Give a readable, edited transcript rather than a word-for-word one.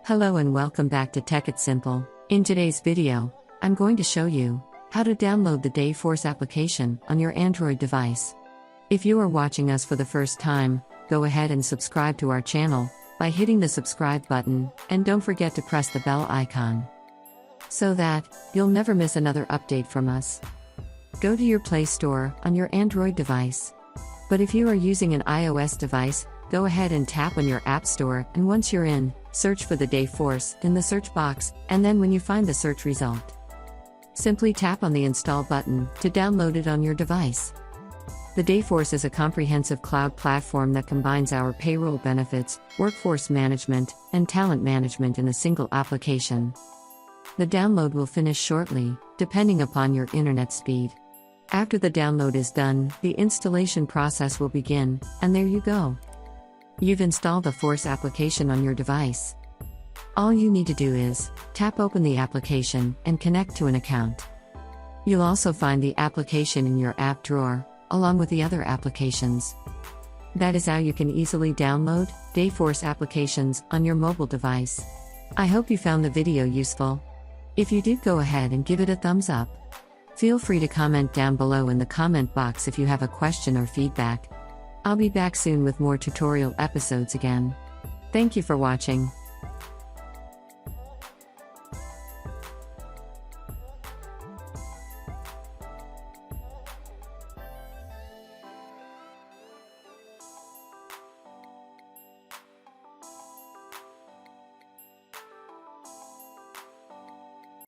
Hello and welcome back to Tech It Simple. In today's video, I'm going to show you how to download the Dayforce application on your Android device. If you are watching us for the first time, go ahead and subscribe to our channel by hitting the subscribe button, and don't forget to press the bell icon so that you'll never miss another update from us. Go to your Play Store on your Android device. But if you are using an iOS device, go ahead and tap on your App Store, and once you're in, search for the Dayforce in the search box, and then when you find the search result, simply tap on the Install button to download it on your device. The Dayforce is a comprehensive cloud platform that combines our payroll benefits, workforce management, and talent management in a single application. The download will finish shortly, depending upon your internet speed. After the download is done, the installation process will begin, and there you go. You've installed the Force application on your device. All you need to do is tap open the application and connect to an account. You'll also find the application in your app drawer, along with the other applications. That is how you can easily download Dayforce applications on your mobile device. I hope you found the video useful. If you did, go ahead and give it a thumbs up. Feel free to comment down below in the comment box if you have a question or feedback. I'll be back soon with more tutorial episodes again. Thank you for watching.